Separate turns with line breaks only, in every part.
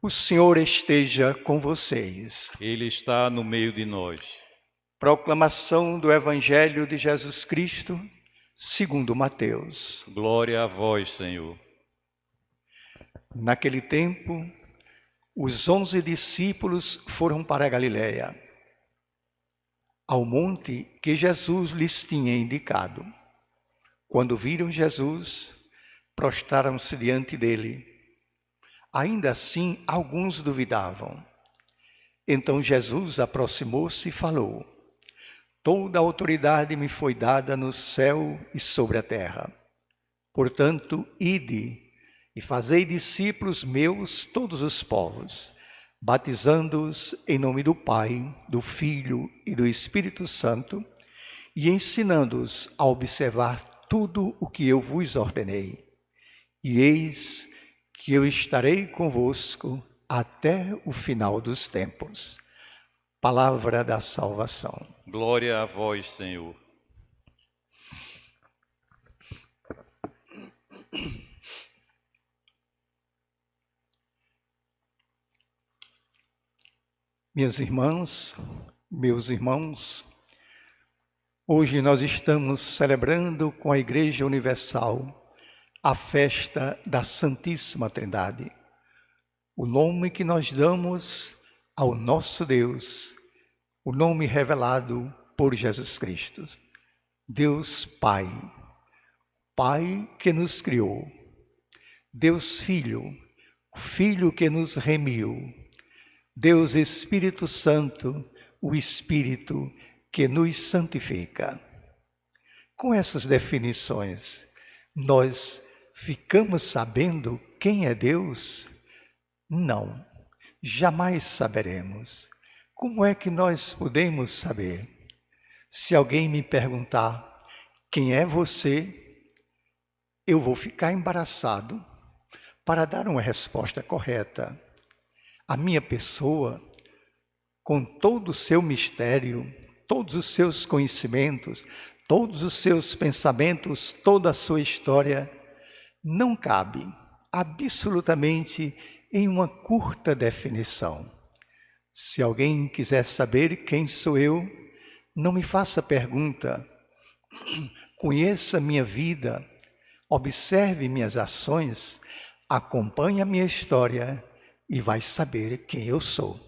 O Senhor esteja com vocês.
Ele está no meio de nós.
Proclamação do Evangelho de Jesus Cristo, segundo Mateus.
Glória a vós, Senhor.
Naquele tempo, os 11 discípulos foram para a Galiléia, ao monte que Jesus lhes tinha indicado. Quando viram Jesus, prostraram-se diante dele. Ainda assim, alguns duvidavam. Então Jesus aproximou-se e falou: Toda a autoridade me foi dada no céu e sobre a terra. Portanto, ide e fazei discípulos meus todos os povos, batizando-os em nome do Pai, do Filho e do Espírito Santo, e ensinando-os a observar tudo o que eu vos ordenei. E eis que eu estarei convosco até o final dos tempos. Palavra da salvação.
Glória a vós, Senhor.
Minhas irmãs, meus irmãos, hoje nós estamos celebrando com a Igreja Universal a festa da Santíssima Trindade, o nome que nós damos ao nosso Deus, o nome revelado por Jesus Cristo. Deus Pai, Pai que nos criou, Deus Filho, o Filho que nos remiu, Deus Espírito Santo, o Espírito que nos santifica. Com essas definições, nós ficamos sabendo quem é Deus? Não, jamais saberemos. Como é que nós podemos saber? Se alguém me perguntar quem é você, eu vou ficar embaraçado para dar uma resposta correta. A minha pessoa, com todo o seu mistério, todos os seus conhecimentos, todos os seus pensamentos, toda a sua história, não cabe absolutamente em uma curta definição. Se alguém quiser saber quem sou eu, não me faça pergunta. Conheça minha vida, observe minhas ações, acompanhe a minha história e vai saber quem eu sou.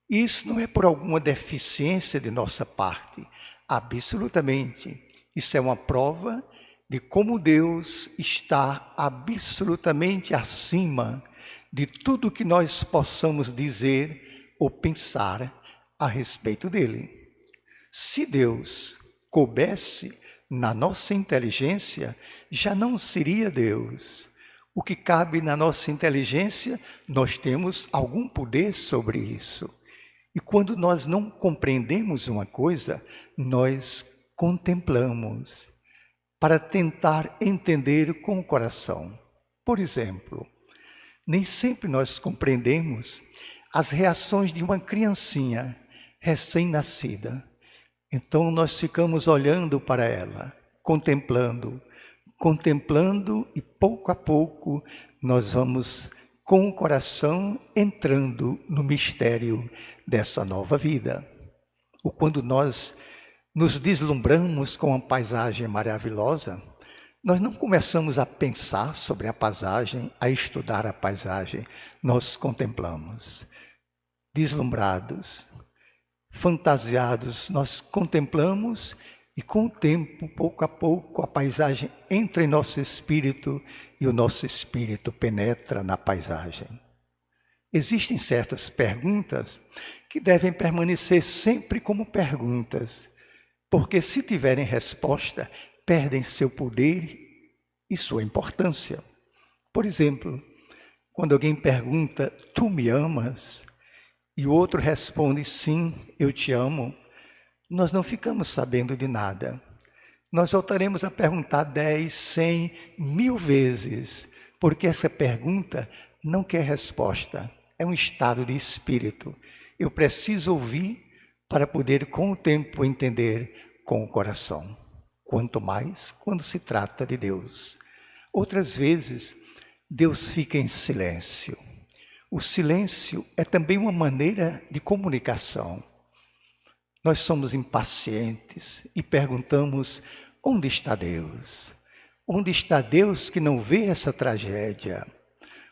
Isso não é por alguma deficiência de nossa parte, absolutamente. Isso é uma prova de como Deus está absolutamente acima de tudo que nós possamos dizer ou pensar a respeito dele. Se Deus coubesse na nossa inteligência, já não seria Deus. O que cabe na nossa inteligência, nós temos algum poder sobre isso. E quando nós não compreendemos uma coisa, nós contemplamos para tentar entender com o coração. Por exemplo, nem sempre nós compreendemos as reações de uma criancinha recém-nascida. Então nós ficamos olhando para ela, contemplando e pouco a pouco nós vamos com o coração entrando no mistério dessa nova vida. Ou quando nós nos deslumbramos com uma paisagem maravilhosa, nós não começamos a pensar sobre a paisagem, a estudar a paisagem, nós contemplamos. Deslumbrados, fantasiados, nós contemplamos e com o tempo, pouco a pouco, a paisagem entra em nosso espírito e o nosso espírito penetra na paisagem. Existem certas perguntas que devem permanecer sempre como perguntas, porque se tiverem resposta, perdem seu poder e sua importância. Por exemplo, quando alguém pergunta, tu me amas? E o outro responde, sim, eu te amo. Nós não ficamos sabendo de nada. Nós voltaremos a perguntar 10, 100, 1000 vezes, porque essa pergunta não quer resposta, é um estado de espírito. Eu preciso ouvir para poder, com o tempo, entender com o coração. Quanto mais quando se trata de Deus. Outras vezes, Deus fica em silêncio. O silêncio é também uma maneira de comunicação. Nós somos impacientes e perguntamos: onde está Deus? Onde está Deus que não vê essa tragédia?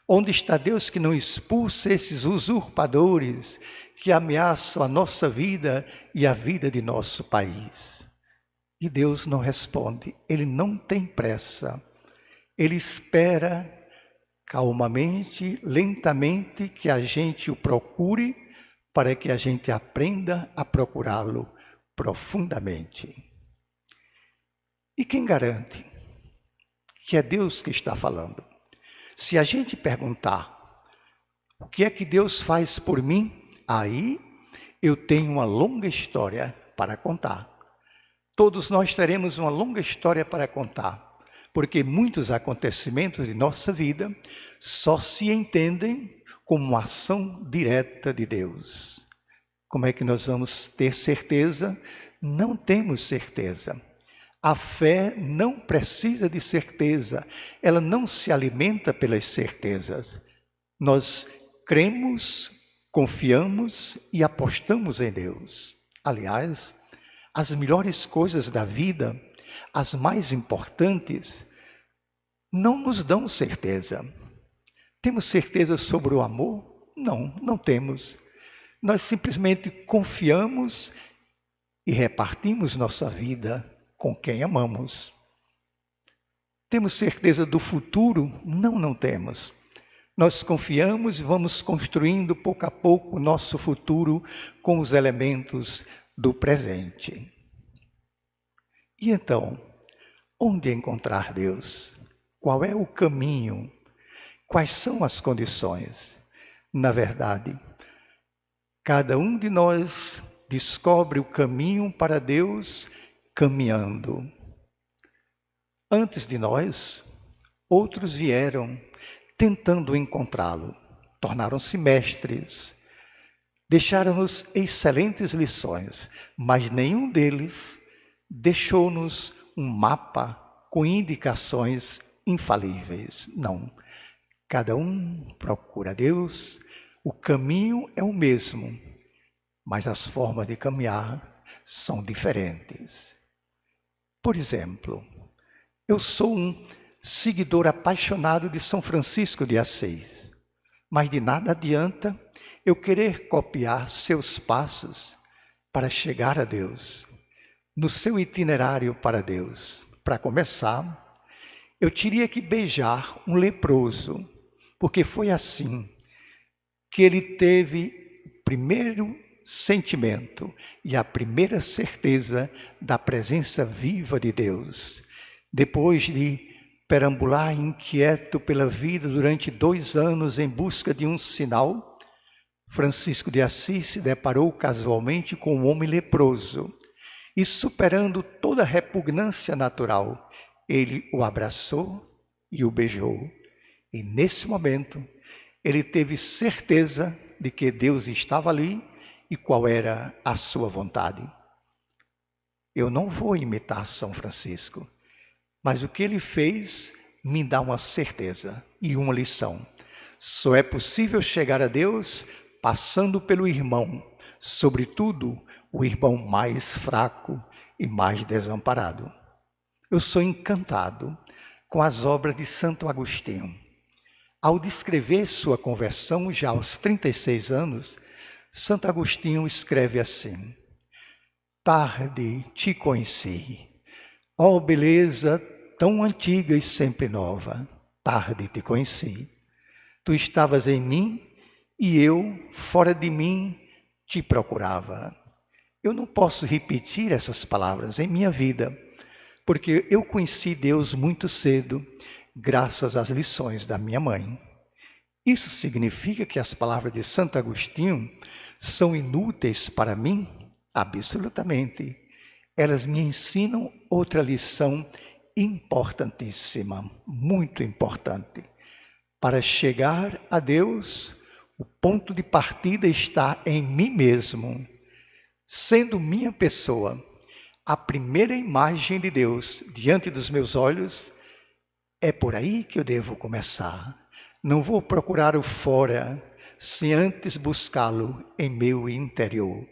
Onde está Deus que não expulsa esses usurpadores que ameaçam a nossa vida e a vida de nosso país? E Deus não responde, Ele não tem pressa. Ele espera calmamente, lentamente, que a gente o procure para que a gente aprenda a procurá-lo profundamente. E quem garante que é Deus que está falando? Se a gente perguntar, o que é que Deus faz por mim? Aí eu tenho uma longa história para contar. Todos nós teremos uma longa história para contar, porque muitos acontecimentos de nossa vida só se entendem como uma ação direta de Deus. Como é que nós vamos ter certeza? Não temos certeza. A fé não precisa de certeza, ela não se alimenta pelas certezas. Nós cremos, confiamos e apostamos em Deus. Aliás, as melhores coisas da vida, as mais importantes, não nos dão certeza. Temos certeza sobre o amor? Não, não temos. Nós simplesmente confiamos e repartimos nossa vida com quem amamos. Temos certeza do futuro? Não, não temos. Nós confiamos e vamos construindo pouco a pouco o nosso futuro com os elementos do presente. E então, onde encontrar Deus? Qual é o caminho? Quais são as condições? Na verdade, cada um de nós descobre o caminho para Deus caminhando. Antes de nós, outros vieram tentando encontrá-lo, tornaram-se mestres, deixaram-nos excelentes lições, mas nenhum deles deixou-nos um mapa com indicações infalíveis. Não. Cada um procura Deus, o caminho é o mesmo, mas as formas de caminhar são diferentes. Por exemplo, eu sou um seguidor apaixonado de São Francisco de Assis, mas de nada adianta eu querer copiar seus passos para chegar a Deus, no seu itinerário para Deus. Para começar, eu teria que beijar um leproso, porque foi assim que ele teve o primeiro sentimento e a primeira certeza da presença viva de Deus. Depois de perambular inquieto pela vida durante 2 anos em busca de um sinal, Francisco de Assis se deparou casualmente com um homem leproso e, superando toda a repugnância natural, ele o abraçou e o beijou. E nesse momento, ele teve certeza de que Deus estava ali e qual era a sua vontade. Eu não vou imitar São Francisco, mas o que ele fez me dá uma certeza e uma lição. Só é possível chegar a Deus passando pelo irmão, sobretudo o irmão mais fraco e mais desamparado. Eu sou encantado com as obras de Santo Agostinho. Ao descrever sua conversão já aos 36 anos, Santo Agostinho escreve assim: tarde te conheci, ó beleza tão antiga e sempre nova, tarde te conheci. Tu estavas em mim e eu, fora de mim, te procurava. Eu não posso repetir essas palavras em minha vida, porque eu conheci Deus muito cedo, graças às lições da minha mãe. Isso significa que as palavras de Santo Agostinho são inúteis para mim? Absolutamente. Elas me ensinam outra lição importantíssima, muito importante. Para chegar a Deus, o ponto de partida está em mim mesmo. Sendo minha pessoa a primeira imagem de Deus diante dos meus olhos, é por aí que eu devo começar. Não vou procurar o fora, sem antes buscá-lo em meu interior.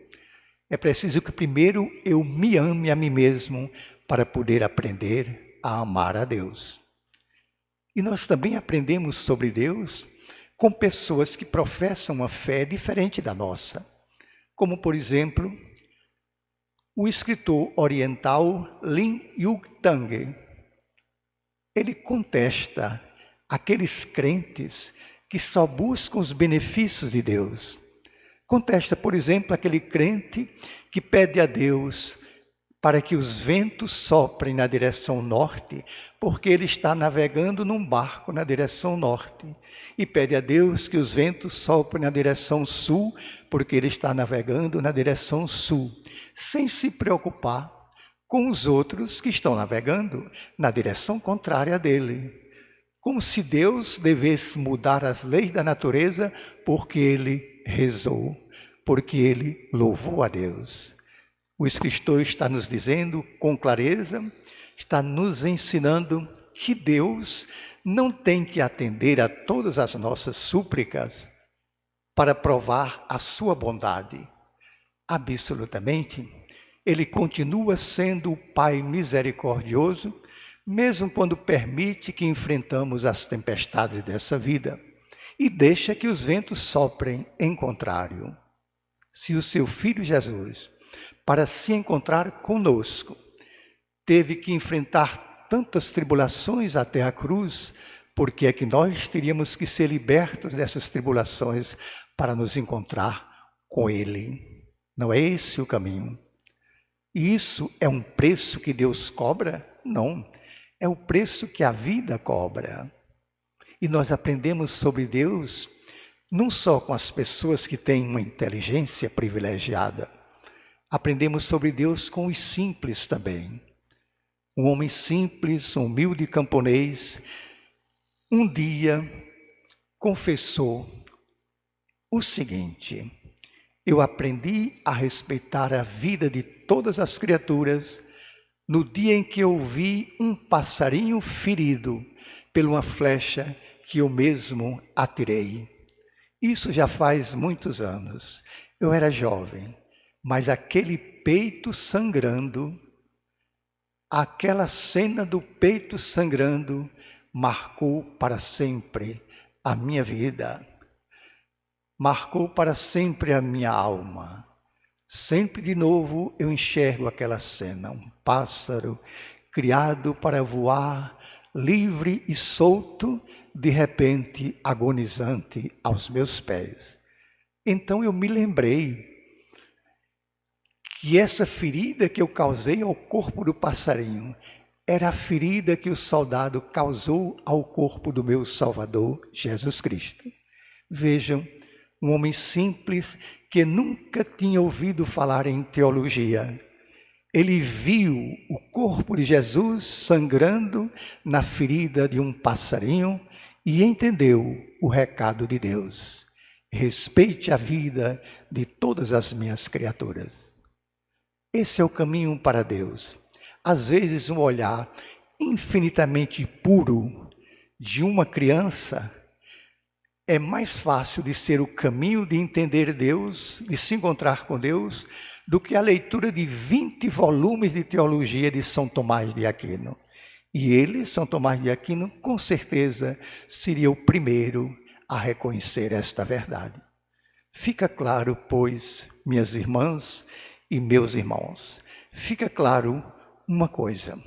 É preciso que primeiro eu me ame a mim mesmo para poder aprender a amar a Deus. E nós também aprendemos sobre Deus com pessoas que professam uma fé diferente da nossa, como, por exemplo, o escritor oriental Lin Yugtang. Ele contesta aqueles crentes que só buscam os benefícios de Deus. Contesta, por exemplo, aquele crente que pede a Deus para que os ventos soprem na direção norte, porque ele está navegando num barco na direção norte. E pede a Deus que os ventos soprem na direção sul, porque ele está navegando na direção sul, sem se preocupar com os outros que estão navegando na direção contrária dele. Como se Deus devesse mudar as leis da natureza porque ele rezou, porque ele louvou a Deus. O escritor está nos dizendo com clareza, está nos ensinando que Deus não tem que atender a todas as nossas súplicas para provar a sua bondade. Absolutamente, Ele continua sendo o Pai misericordioso, mesmo quando permite que enfrentamos as tempestades dessa vida e deixa que os ventos soprem em contrário. Se o seu Filho Jesus, para se encontrar conosco, teve que enfrentar tantas tribulações até a cruz, porque é que nós teríamos que ser libertos dessas tribulações para nos encontrar com Ele. Não é esse o caminho. E isso é um preço que Deus cobra? Não, é o preço que a vida cobra. E nós aprendemos sobre Deus não só com as pessoas que têm uma inteligência privilegiada, aprendemos sobre Deus com os simples também. Um homem simples, um humilde camponês, um dia confessou o seguinte: eu aprendi a respeitar a vida de todas as criaturas no dia em que eu vi um passarinho ferido por uma flecha que eu mesmo atirei. Isso já faz muitos anos. Eu era jovem, mas aquele peito sangrando, aquela cena do peito sangrando, marcou para sempre a minha vida. Marcou para sempre a minha alma. Sempre de novo eu enxergo aquela cena, um pássaro criado para voar, livre e solto, de repente agonizante aos meus pés. Então eu me lembrei que essa ferida que eu causei ao corpo do passarinho era a ferida que o soldado causou ao corpo do meu Salvador, Jesus Cristo. Vejam, um homem simples que nunca tinha ouvido falar em teologia. Ele viu o corpo de Jesus sangrando na ferida de um passarinho e entendeu o recado de Deus. Respeite a vida de todas as minhas criaturas. Esse é o caminho para Deus. Às vezes um olhar infinitamente puro de uma criança é mais fácil de ser o caminho de entender Deus, de se encontrar com Deus, do que a leitura de 20 volumes de teologia de São Tomás de Aquino. E ele, São Tomás de Aquino, com certeza seria o primeiro a reconhecer esta verdade. Fica claro, pois, minhas irmãs e meus irmãos, fica claro uma coisa: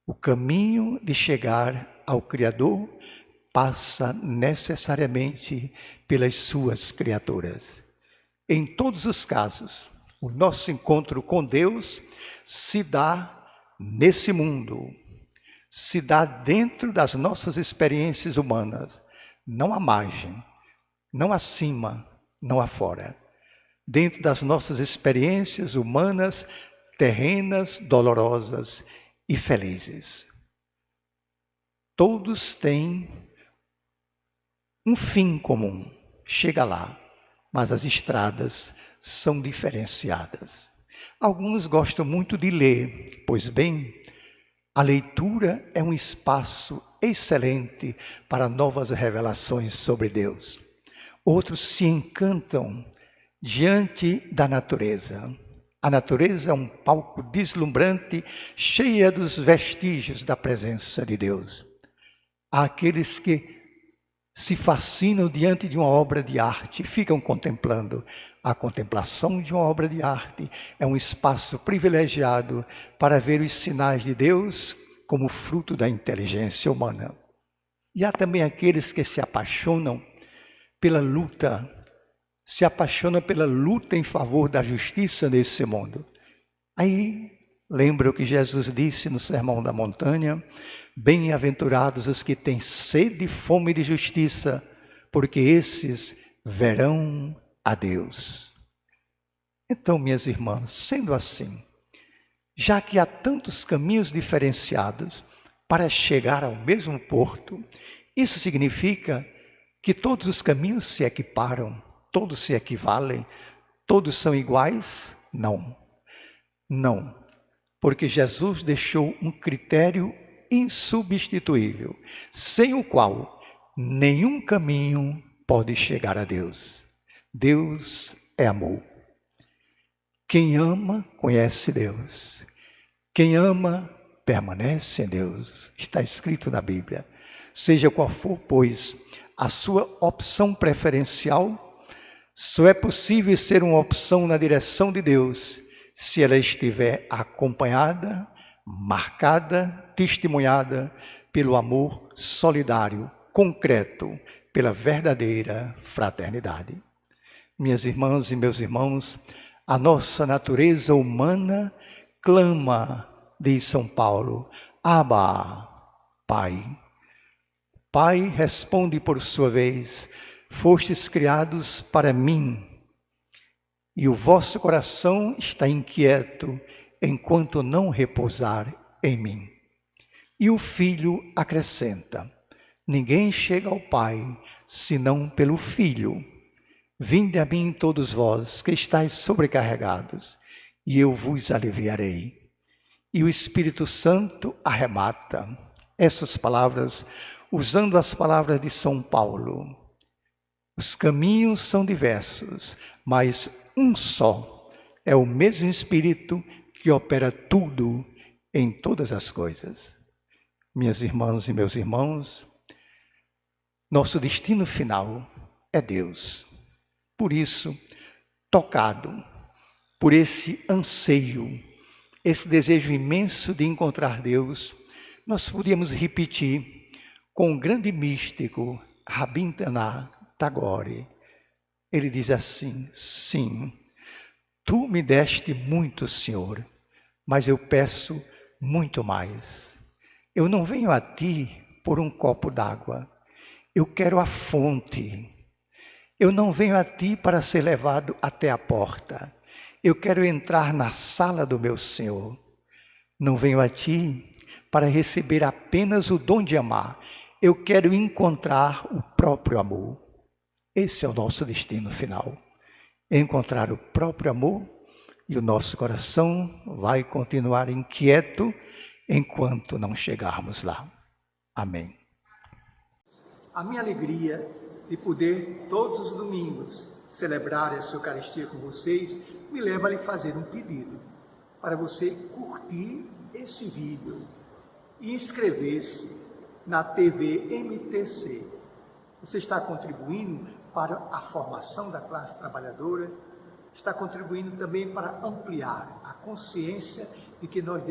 o caminho de chegar ao Criador passa necessariamente pelas suas criaturas. Em todos os casos, o nosso encontro com Deus se dá nesse mundo, se dá dentro das nossas experiências humanas, não à margem, não acima, não afora. Dentro das nossas experiências humanas, terrenas, dolorosas e felizes. Todos têm um fim comum, chega lá, mas as estradas são diferenciadas. Alguns gostam muito de ler, pois bem, a leitura é um espaço excelente para novas revelações sobre Deus. outros se encantam diante da natureza. A natureza é um palco deslumbrante, cheia dos vestígios da presença de Deus. Há aqueles que se fascinam diante de uma obra de arte, ficam contemplando. A contemplação de uma obra de arte é um espaço privilegiado para ver os sinais de Deus como fruto da inteligência humana. E há também aqueles que se apaixonam pela luta, em favor da justiça nesse mundo. Aí, lembra o que Jesus disse no Sermão da Montanha: bem-aventurados os que têm sede e fome de justiça, porque esses verão a Deus. Então, minhas irmãs, sendo assim, já que há tantos caminhos diferenciados para chegar ao mesmo porto, isso significa que todos os caminhos se equiparam, todos se equivalem, todos são iguais? Não. Não, porque Jesus deixou um critério insubstituível, sem o qual nenhum caminho pode chegar a Deus. Deus é amor. Quem ama, conhece Deus. Quem ama, permanece em Deus. Está escrito na Bíblia. Seja qual for, pois, a sua opção preferencial, só é possível ser uma opção na direção de Deus se ela estiver acompanhada, marcada, testemunhada pelo amor solidário, concreto, pela verdadeira fraternidade. Minhas irmãs e meus irmãos, a nossa natureza humana clama, diz São Paulo, Abba, Pai. Pai responde por sua vez, fostes criados para mim, e o vosso coração está inquieto enquanto não repousar em mim. E o Filho acrescenta, ninguém chega ao Pai, senão pelo Filho. Vinde a mim todos vós, que estáis sobrecarregados, e eu vos aliviarei. E o Espírito Santo arremata essas palavras, usando as palavras de São Paulo. Os caminhos são diversos, mas um só. É o mesmo Espírito que opera tudo em todas as coisas. Minhas irmãs e meus irmãos, nosso destino final é Deus. Por isso, tocado por esse anseio, esse desejo imenso de encontrar Deus, nós podíamos repetir com o grande místico Rabindranath Tagore. Ele diz assim, sim, tu me deste muito, Senhor, mas eu peço muito mais. Eu não venho a ti por um copo d'água, eu quero a fonte. Eu não venho a ti para ser levado até a porta, eu quero entrar na sala do meu Senhor. Não venho a ti para receber apenas o dom de amar, eu quero encontrar o próprio amor. Esse é o nosso destino final, encontrar o próprio amor, e o nosso coração vai continuar inquieto enquanto não chegarmos lá. Amém. A minha alegria de poder todos os domingos celebrar essa Eucaristia com vocês me leva a lhe fazer um pedido para você curtir esse vídeo e inscrever-se na TV MTC. Você está contribuindo para a formação da classe trabalhadora, está contribuindo também para ampliar a consciência de que nós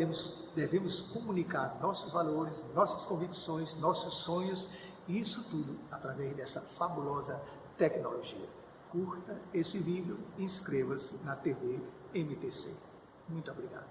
devemos comunicar nossos valores, nossas convicções, nossos sonhos, e isso tudo através dessa fabulosa tecnologia. Curta esse vídeo e inscreva-se na TV MTC. Muito obrigado.